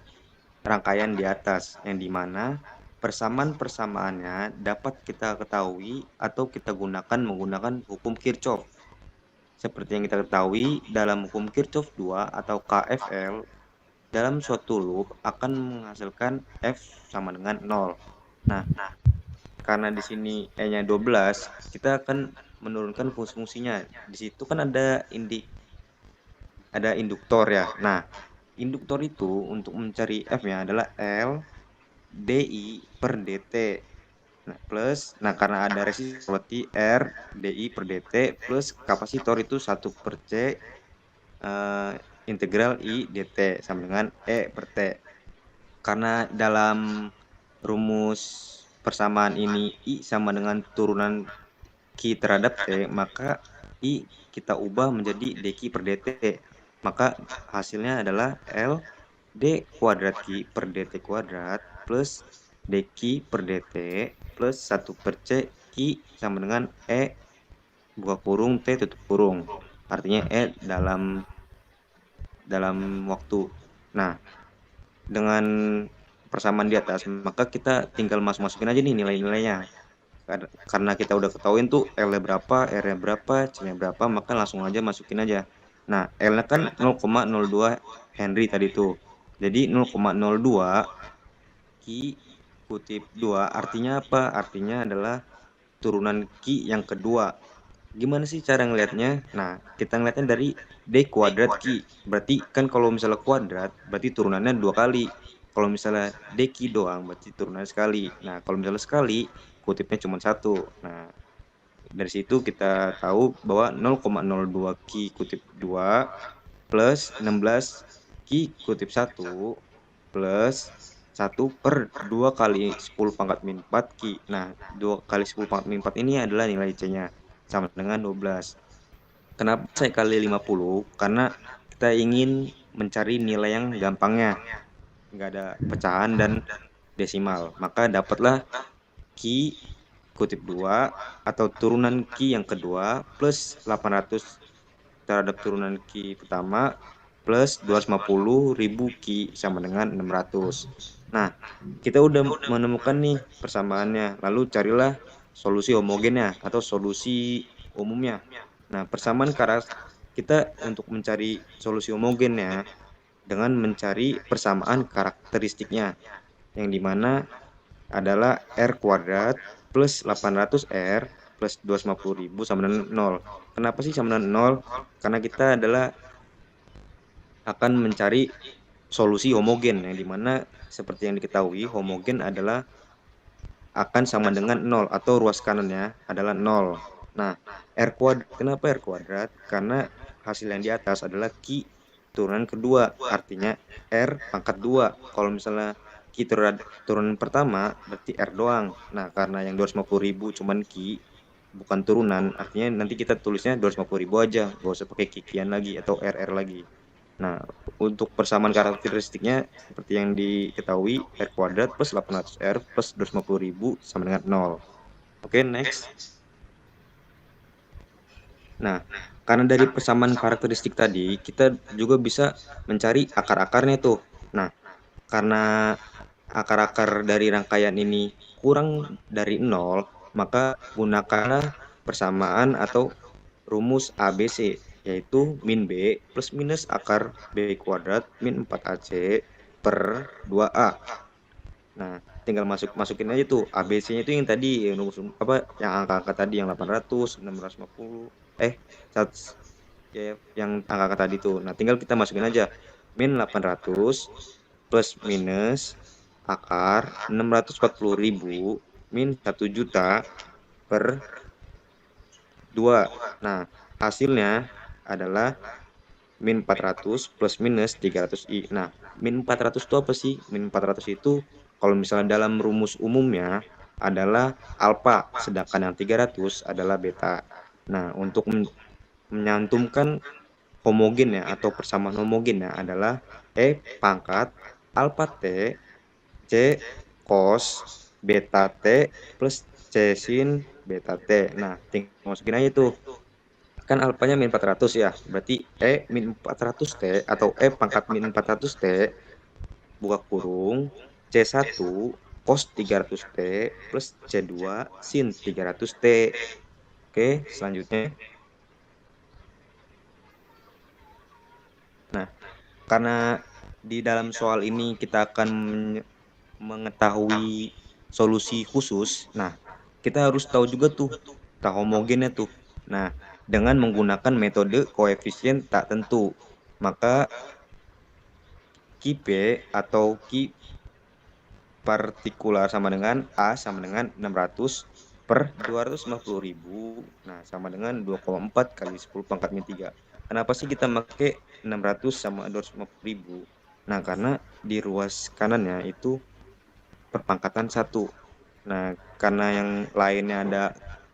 rangkaian di atas, yang dimana persamaan-persamaannya dapat kita ketahui atau kita gunakan menggunakan hukum Kirchhoff. Seperti yang kita ketahui, dalam hukum Kirchhoff 2 atau KFL, dalam suatu loop akan menghasilkan F sama dengan 0. Nah, karena di sini E-nya 12, kita akan menurunkan fungsi-fungsinya. Di situ kan ada induktor ya. Nah, induktor itu untuk mencari F-nya adalah L DI per DT. Nah, plus, karena ada resistor berarti R DI per DT plus kapasitor itu 1 per C integral I dt sama dengan E per T. Karena dalam rumus persamaan ini I sama dengan turunan Q terhadap T, maka I kita ubah menjadi dQ per dt. Maka hasilnya adalah L d kuadrat Q per dt kuadrat plus dQ per dt plus 1 per C Q sama dengan E buka kurung T tutup kurung. Artinya E dalam dalam waktu. Nah, dengan persamaan di atas, maka kita tinggal masukin aja nih nilai-nilainya. Karena kita udah ketahuin tuh L-nya berapa, R-nya berapa, C-nya berapa, maka langsung aja masukin aja. Nah, L-nya kan 0,02 Henry tadi tuh. Jadi 0,02 Ki kutip 2 artinya apa? Artinya adalah turunan Ki yang kedua. Gimana sih cara ngelihatnya? Nah, kita ngelihatnya dari D kuadrat Ki. Berarti kan kalau misalnya kuadrat, berarti turunannya 2 kali. Kalau misalnya D Ki doang, berarti turunannya sekali. Nah, kalau misalnya sekali, kutipnya cuma 1. Nah, dari situ kita tahu bahwa 0,02 Ki kutip 2 plus 16 Ki kutip 1 plus 1 per 2 kali 10 pangkat min 4 Ki. Nah, 2 kali 10 pangkat min 4 ini adalah nilai C-nya, sama dengan 12. Kenapa saya kali 50? Karena kita ingin mencari nilai yang gampangnya, nggak ada pecahan dan desimal. Maka dapatlah Ki kutip 2 atau turunan Ki yang kedua plus 800 terhadap turunan Ki pertama plus 250.000 Ki sama dengan 600. Nah, kita udah menemukan nih persamaannya. Lalu carilah solusi homogennya atau solusi umumnya. Nah, persamaan kita untuk mencari solusi homogennya dengan mencari persamaan karakteristiknya, yang dimana adalah R kuadrat plus 800R plus 250.000 sama dengan 0. Kenapa sih sama dengan 0? Karena kita adalah akan mencari solusi homogen, yang dimana seperti yang diketahui homogen adalah akan sama dengan 0 atau ruas kanannya adalah 0. Nah, R kuadrat, kenapa R kuadrat? Karena hasil yang di atas adalah Ki turunan kedua, artinya R pangkat 2. Kalau misalnya Ki turunan pertama berarti R doang. Nah, karena yang 250.000 cuman Ki bukan turunan, artinya nanti kita tulisnya 250.000 aja, gak usah pakai Ki-Kian lagi atau RR lagi. Nah, untuk persamaan karakteristiknya seperti yang diketahui, R kuadrat plus 800R plus 250.000 sama dengan 0. Oke, next. Nah, karena dari persamaan karakteristik tadi, kita juga bisa mencari akar-akarnya tuh. Nah, karena akar-akar dari rangkaian ini kurang dari 0, maka gunakanlah persamaan atau rumus ABC, yaitu min B plus minus akar B kuadrat min 4AC per 2A. Nah, tinggal masukin aja tuh ABC-nya itu yang tadi rumus yang angka-angka tadi yang 800, 650, yang angka-angka tadi tuh. Nah, tinggal kita masukin aja min 800 plus minus akar 640.000 min 1 juta per 2. Nah, hasilnya adalah min 400 plus minus 300i. Nah, min 400 itu apa sih? Min 400 itu kalau misalnya dalam rumus umumnya adalah alfa, sedangkan yang 300 adalah beta. Nah, untuk menyantumkan homogen ya atau persamaan homogen ya adalah E pangkat alfa T C cos beta T plus C sin beta T. Nah, tinggal masukin aja tuh. Kan alfanya min 400 ya, berarti E min 400T atau E pangkat min 400T buka kurung C1 cos 300T plus C2 sin 300T. Oke, selanjutnya. Nah, karena di dalam soal ini kita akan mengetahui solusi khusus, nah kita harus tahu juga tuh tak homogennya tuh. Nah, dengan menggunakan metode koefisien tak tentu, maka Ki P atau Ki partikular sama dengan A sama dengan 600 per 250.000. Nah, sama dengan 2,4 kali 10 pangkat min 3. Kenapa sih kita pakai 600 sama 250.000? Nah, karena di ruas kanannya itu perpangkatan 1. Nah, karena yang lainnya ada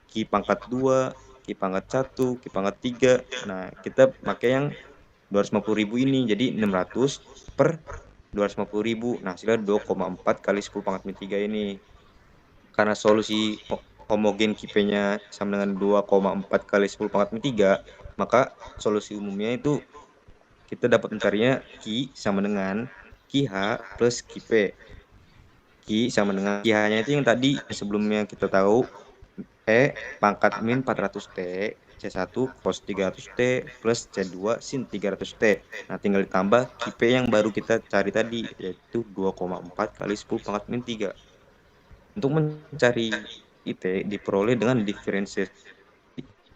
Ki pangkat 2, Ki pangkat 1, Ki pangkat 3. Nah, kita pakai yang 250.000 ini. Jadi 600 per 250.000. Nah, hasilnya 2,4 kali 10 pangkat min 3 ini. Karena solusi homogen Ki-P-nya sama dengan 2,4 kali 10 pangkat min 3, maka solusi umumnya itu kita dapat mencarinya Q sama dengan QH plus QP. Q sama dengan QH-nya itu yang tadi sebelumnya kita tahu E pangkat min 400T C1 cos 300T plus C2 sin 300T. Nah, tinggal ditambah QP yang baru kita cari tadi, yaitu 2,4 kali 10 pangkat min 3. Untuk mencari IT diperoleh dengan diferensiasi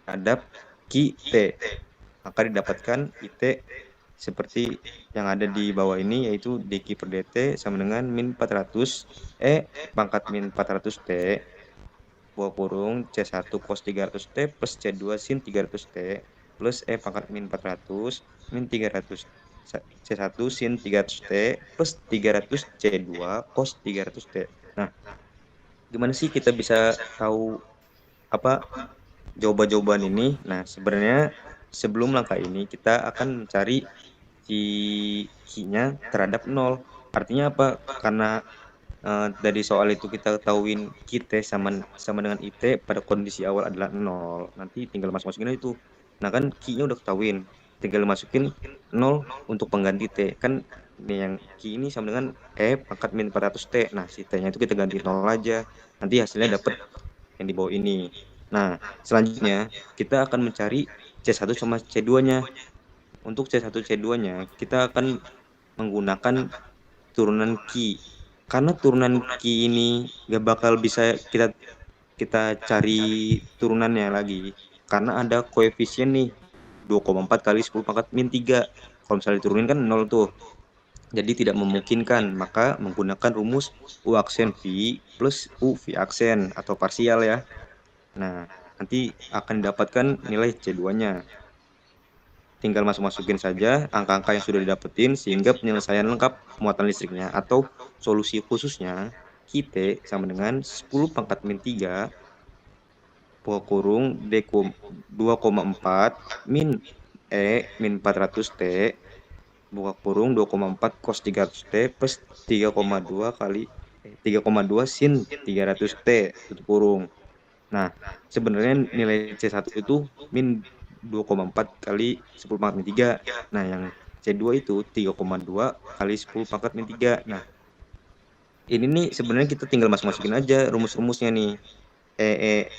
terhadap QT. Maka didapatkan IT seperti yang ada di bawah ini, yaitu dq per dt sama dengan min 400 E pangkat min 400T buah kurung C1 cos 300T plus C2 sin 300T plus E pangkat min 400 min 300 C1 sin 300T plus 300 C2 cos 300T. Nah, gimana sih kita bisa tahu apa jawaban-jawaban ini? Nah, sebenarnya sebelum langkah ini kita akan mencari Q-nya terhadap 0. Artinya apa? Karena dari soal itu kita ketahuin QT sama dengan IT pada kondisi awal adalah 0. Nanti tinggal masukin itu. Nah, kan Q-nya udah ketahuin. Tinggal masukin 0 untuk pengganti T. Kan yang Q ini sama dengan E pangkat min 400T. Nah, si T-nya itu kita ganti 0 aja. Nanti hasilnya dapat yang di bawah ini. Nah, selanjutnya kita akan mencari C1 sama C2-nya. Untuk C1 C2-nya kita akan menggunakan turunan Q. Karena turunan Q ini gak bakal bisa kita cari turunannya lagi. Karena ada koefisien nih 2,4 kali 10 pangkat min 3. Kalau misalnya diturunin kan 0 tuh. Jadi tidak memungkinkan, maka menggunakan rumus U aksen V plus U V aksen atau parsial ya. Nah, nanti akan didapatkan nilai C2-nya. Tinggal masukin saja angka-angka yang sudah didapetin sehingga penyelesaian lengkap muatan listriknya atau solusi khususnya QT sama dengan 10 pangkat min 3 buah kurung D 2,4 min E min 400T buka kurung 2,4 cos 300T plus 3,2 kali 3,2 sin 300T tutup kurung. Nah, sebenarnya nilai C1 itu min 2,4 kali 10 pangkat min 3. Nah, yang C2 itu 3,2 kali 10 pangkat min 3. Nah, ini nih sebenarnya kita tinggal masukin aja rumus-rumusnya nih. E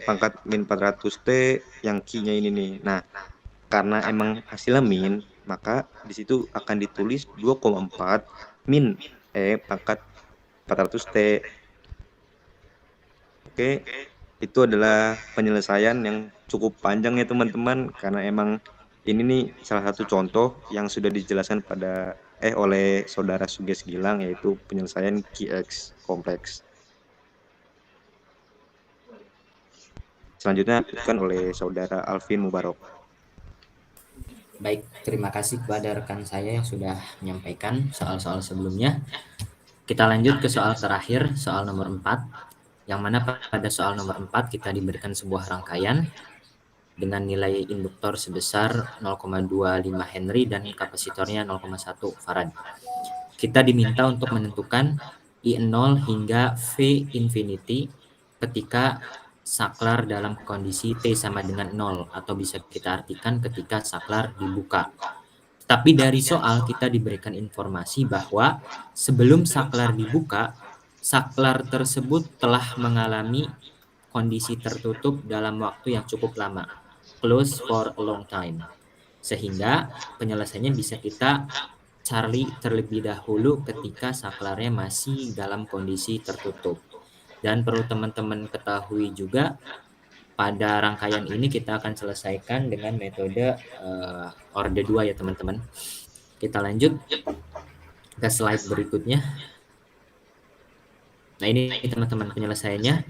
pangkat min 400T yang Q-nya ini nih. Nah, karena emang hasilnya min, maka di situ akan ditulis 2,4 min E pangkat 400T. Oke, itu adalah penyelesaian yang cukup panjang ya teman-teman, karena emang ini nih salah satu contoh yang sudah dijelaskan oleh saudara Suges Gilang, yaitu penyelesaian QX kompleks. Selanjutnya dilanjutkan oleh saudara Alvin Mubarok. Baik, terima kasih kepada rekan saya yang sudah menyampaikan soal-soal sebelumnya. Kita lanjut ke soal terakhir, soal nomor 4. Yang mana pada soal nomor 4 kita diberikan sebuah rangkaian dengan nilai induktor sebesar 0,25 Henry dan kapasitornya 0,1 Farad. Kita diminta untuk menentukan I0 hingga V infinity ketika saklar dalam kondisi T sama dengan 0, atau bisa kita artikan ketika saklar dibuka. Tapi dari soal kita diberikan informasi bahwa sebelum saklar dibuka, saklar tersebut telah mengalami kondisi tertutup dalam waktu yang cukup lama, close for a long time. Sehingga penyelesaiannya bisa kita cari terlebih dahulu ketika saklarnya masih dalam kondisi tertutup. Dan perlu teman-teman ketahui juga, pada rangkaian ini kita akan selesaikan dengan metode orde 2 ya teman-teman. Kita lanjut ke slide berikutnya. Nah, ini teman-teman penyelesaiannya,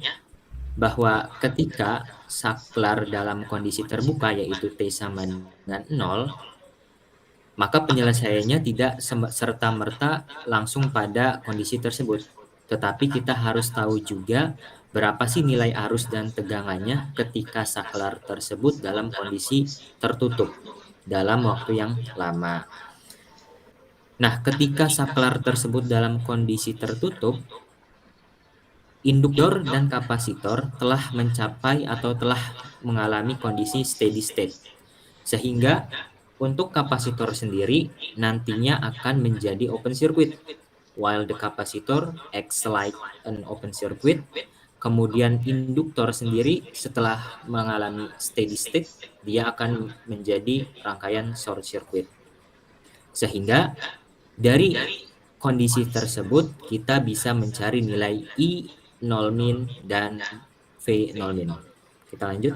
bahwa ketika saklar dalam kondisi terbuka yaitu T sama dengan 0, maka penyelesaiannya tidak serta-merta langsung pada kondisi tersebut. Tetapi kita harus tahu juga berapa sih nilai arus dan tegangannya ketika saklar tersebut dalam kondisi tertutup dalam waktu yang lama. Nah, ketika saklar tersebut dalam kondisi tertutup, induktor dan kapasitor telah mencapai atau telah mengalami kondisi steady state. Sehingga Untuk kapasitor sendiri nantinya akan menjadi open circuit, while the capacitor acts like an open circuit. Kemudian induktor sendiri setelah mengalami steady state, dia akan menjadi rangkaian short circuit. Sehingga dari kondisi tersebut kita bisa mencari nilai I 0 min dan V 0 min. Kita lanjut.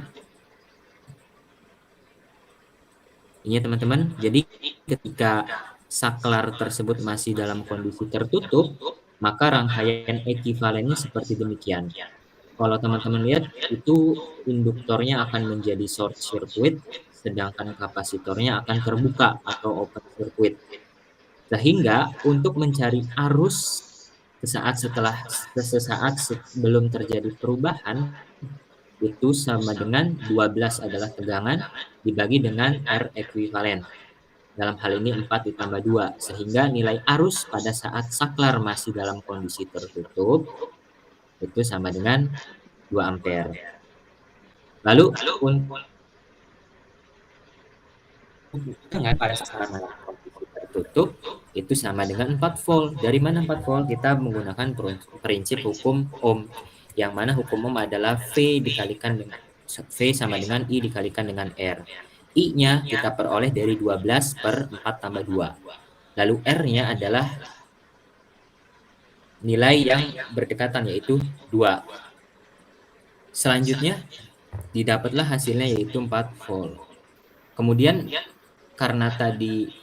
Ini ya teman-teman, jadi ketika saklar tersebut masih dalam kondisi tertutup, maka rangkaian ekuivalennya seperti demikian. Kalau teman-teman lihat, itu induktornya akan menjadi short circuit, sedangkan kapasitornya akan terbuka atau open circuit. Sehingga untuk mencari arus sesaat sebelum terjadi perubahan, itu sama dengan 12 adalah tegangan dibagi dengan R ekuivalen. Dalam hal ini 4 ditambah 2, sehingga nilai arus pada saat saklar masih dalam kondisi tertutup itu sama dengan 2 ampere. Lalu untuk tegangan pada saklar dalam kondisi tertutup itu sama dengan 4 volt. Dari mana 4 volt? Kita menggunakan prinsip hukum Ohm, yang mana hukum Ohm adalah V sama dengan I dikalikan dengan R. I-nya kita peroleh dari 12 per 4 tambah 2. Lalu R-nya adalah nilai yang berdekatan, yaitu 2. Selanjutnya didapatlah hasilnya yaitu 4 volt. Kemudian karena tadi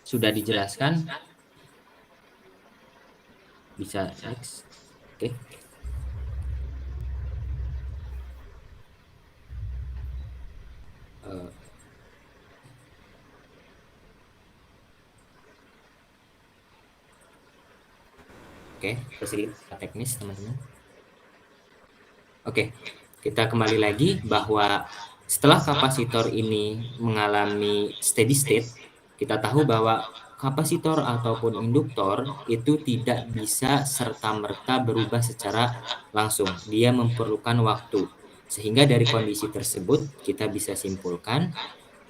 sudah dijelaskan, bisa next. Oke. Oke, sedikit teknis teman-teman. Oke, kita kembali lagi bahwa setelah kapasitor ini mengalami steady state, kita tahu bahwa kapasitor ataupun induktor itu tidak bisa serta-merta berubah secara langsung. Dia memerlukan waktu. Sehingga dari kondisi tersebut kita bisa simpulkan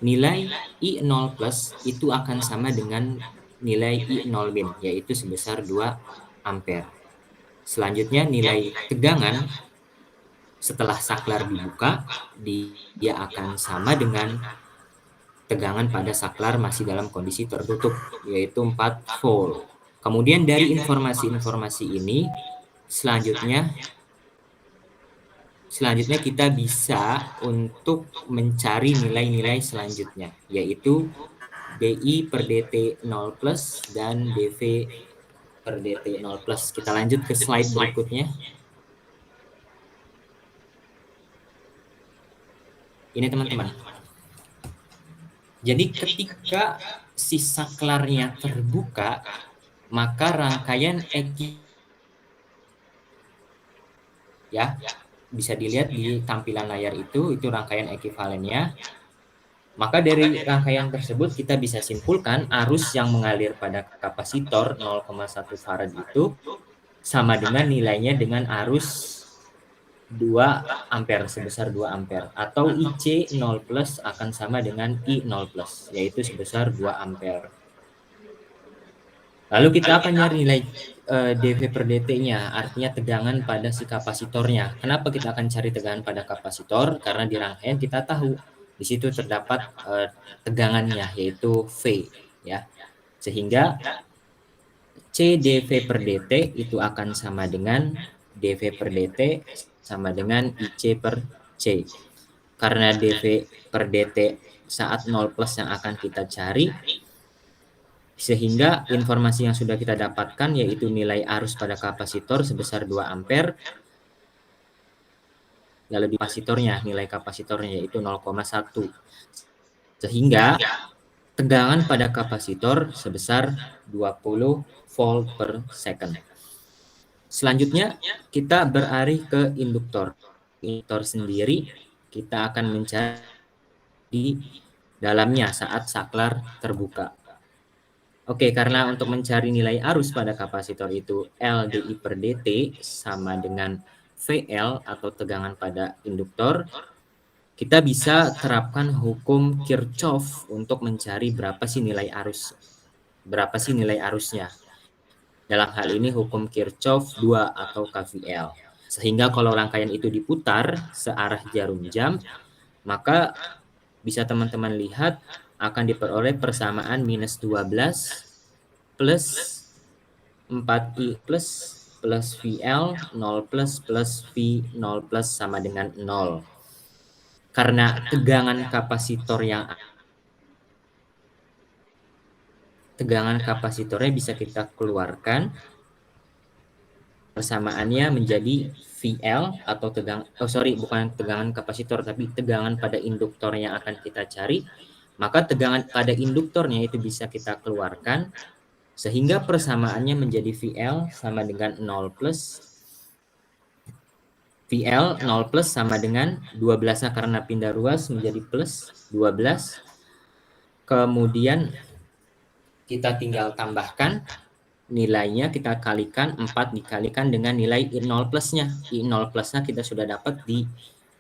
nilai I0 plus itu akan sama dengan nilai I0 min, yaitu sebesar 2 ampere. Selanjutnya nilai tegangan setelah saklar dibuka, dia akan sama dengan tegangan pada saklar masih dalam kondisi tertutup, yaitu 4 volt. Kemudian dari informasi-informasi ini, selanjutnya kita bisa untuk mencari nilai-nilai selanjutnya, yaitu dI per dt 0 plus dan dV per dt 0 plus. Kita lanjut ke slide berikutnya. Ini teman-teman. Jadi ketika si saklarnya terbuka, maka rangkaian ya bisa dilihat di tampilan layar itu rangkaian ekuivalennya. Maka dari rangkaian tersebut kita bisa simpulkan arus yang mengalir pada kapasitor 0,1 farad itu sama dengan nilainya dengan arus 2 ampere sebesar 2 ampere, atau IC 0 plus akan sama dengan I 0 plus, yaitu sebesar 2 ampere. Lalu kita akan nyari nilai dV per dt-nya, artinya tegangan pada si kapasitornya. Kenapa kita akan cari tegangan pada kapasitor? Karena di rangkaian kita tahu di situ terdapat tegangannya, yaitu V, ya. Sehingga C dV per dt itu akan sama dengan dV per dt sama dengan IC per C. Karena dV per dt saat 0 plus yang akan kita cari, sehingga informasi yang sudah kita dapatkan yaitu nilai arus pada kapasitor sebesar 2 ampere. Lalu di kapasitornya, nilai kapasitornya yaitu 0,1. Sehingga tegangan pada kapasitor sebesar 20 volt per second. Selanjutnya kita beralih ke induktor. Induktor sendiri kita akan mencari di dalamnya saat saklar terbuka. Oke, karena untuk mencari nilai arus pada kapasitor itu L dI per dt sama dengan VL atau tegangan pada induktor, kita bisa terapkan hukum Kirchhoff untuk mencari berapa sih nilai arusnya. Dalam hal ini hukum Kirchhoff 2 atau KVL. Sehingga kalau rangkaian itu diputar searah jarum jam, maka bisa teman-teman lihat akan diperoleh persamaan minus 12 plus 4I plus VL 0 plus V 0 plus sama dengan 0. Karena tegangan kapasitornya bisa kita keluarkan, persamaannya menjadi VL atau bukan tegangan kapasitor tapi tegangan pada induktor yang akan kita cari, maka tegangan pada induktornya itu bisa kita keluarkan sehingga persamaannya menjadi VL sama dengan 0 plus VL 0 plus sama dengan 12 karena pindah ruas menjadi plus 12. Kemudian kita tinggal tambahkan nilainya, kita kalikan 4 dikalikan dengan nilai I0 plusnya. I0 plusnya kita sudah dapat di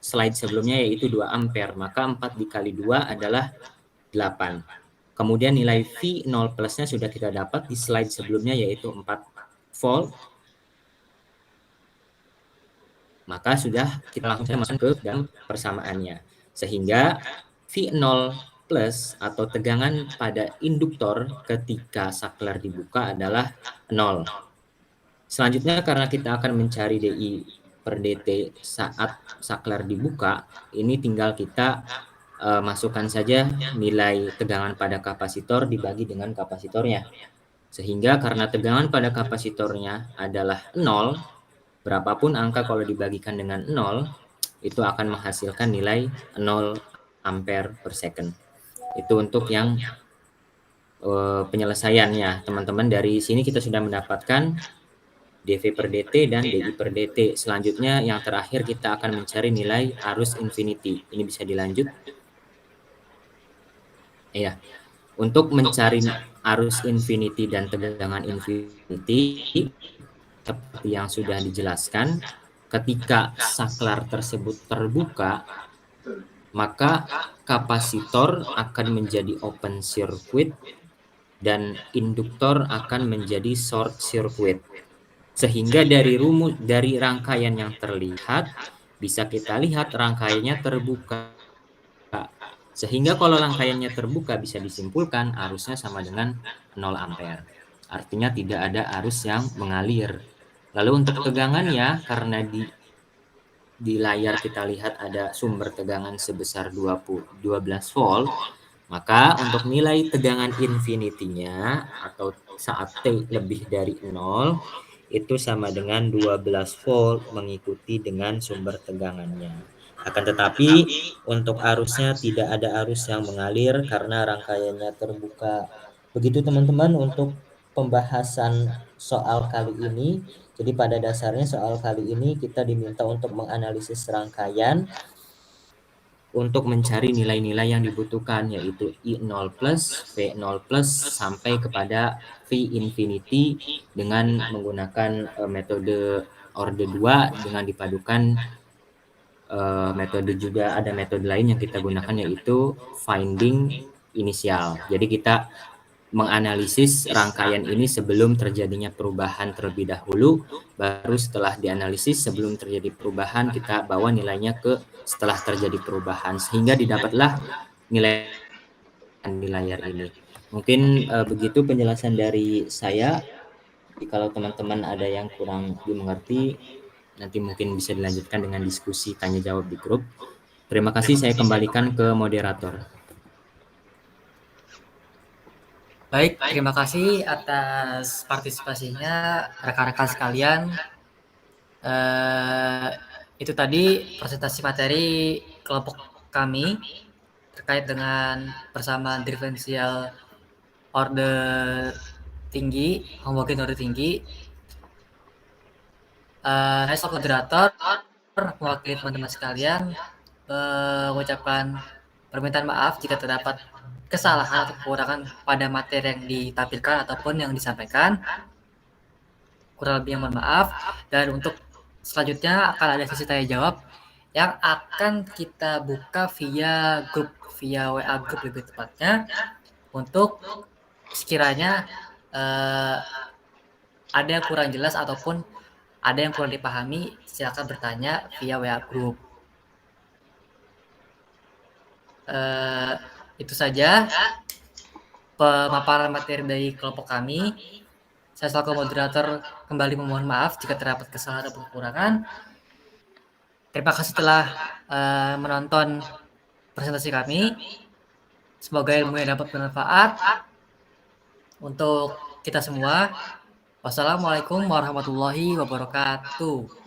slide sebelumnya yaitu 2 ampere. Maka 4 dikali 2 adalah 8. Kemudian nilai V0 plusnya sudah kita dapat di slide sebelumnya yaitu 4 volt. Maka sudah kita langsung masuk ke dalam persamaannya. Sehingga V0 plus atau tegangan pada induktor ketika saklar dibuka adalah 0. Selanjutnya karena kita akan mencari DI per DT saat saklar dibuka, ini tinggal kita masukkan saja nilai tegangan pada kapasitor dibagi dengan kapasitornya. Sehingga karena tegangan pada kapasitornya adalah 0, berapapun angka kalau dibagikan dengan 0, itu akan menghasilkan nilai 0 ampere per second. Itu untuk yang penyelesaiannya, teman-teman. Dari sini kita sudah mendapatkan dV per dt dan dI per dt. Selanjutnya yang terakhir kita akan mencari nilai arus infinity. Ini bisa dilanjut. Iya. Untuk mencari arus infinity dan tegangan infinity, seperti yang sudah dijelaskan, ketika saklar tersebut terbuka, maka kapasitor akan menjadi open circuit dan induktor akan menjadi short circuit. Sehingga dari rangkaian yang terlihat bisa kita lihat rangkaiannya terbuka. Sehingga kalau rangkaiannya terbuka bisa disimpulkan arusnya sama dengan 0 ampere. Artinya tidak ada arus yang mengalir. Lalu untuk tegangannya, karena di layar kita lihat ada sumber tegangan sebesar 12 volt, maka untuk nilai tegangan infinity-nya atau saat T lebih dari 0 itu sama dengan 12 volt mengikuti dengan sumber tegangannya. Akan tetapi untuk arusnya tidak ada arus yang mengalir karena rangkaiannya terbuka. Begitu teman-teman untuk pembahasan soal kali ini. Jadi pada dasarnya soal kali ini kita diminta untuk menganalisis rangkaian untuk mencari nilai-nilai yang dibutuhkan yaitu I0 plus, V0 plus sampai kepada V infinity dengan menggunakan metode orde 2 dengan dipadukan metode juga ada metode lain yang kita gunakan yaitu finding inisial. Jadi kita menganalisis rangkaian ini sebelum terjadinya perubahan terlebih dahulu, baru setelah dianalisis sebelum terjadi perubahan kita bawa nilainya ke setelah terjadi perubahan sehingga didapatlah nilai di layar ini. Mungkin begitu penjelasan dari saya. Kalau teman-teman ada yang kurang dimengerti, nanti mungkin bisa dilanjutkan dengan diskusi tanya jawab di grup. Terima kasih, saya kembalikan ke moderator. Baik, terima kasih atas partisipasinya rekan-rekan sekalian. Itu tadi presentasi materi kelompok kami terkait dengan persamaan diferensial order tinggi, homogen order tinggi. Saya sebagai moderator mewakili teman-teman sekalian mengucapkan permintaan maaf jika terdapat kesalahan atau kekurangan pada materi yang ditampilkan ataupun yang disampaikan. Kurang lebihnya mohon maaf. Dan untuk selanjutnya akan ada sesi tanya jawab yang akan kita buka via WA grup lebih tepatnya, untuk sekiranya ada yang kurang jelas ataupun ada yang kurang dipahami, silakan bertanya via WA grup. Itu saja pemaparan materi dari kelompok kami. Saya selaku moderator kembali memohon maaf jika terdapat kesalahan atau kekurangan. Terima kasih telah menonton presentasi kami. Semoga ilmunya dapat bermanfaat untuk kita semua. Wassalamualaikum warahmatullahi wabarakatuh.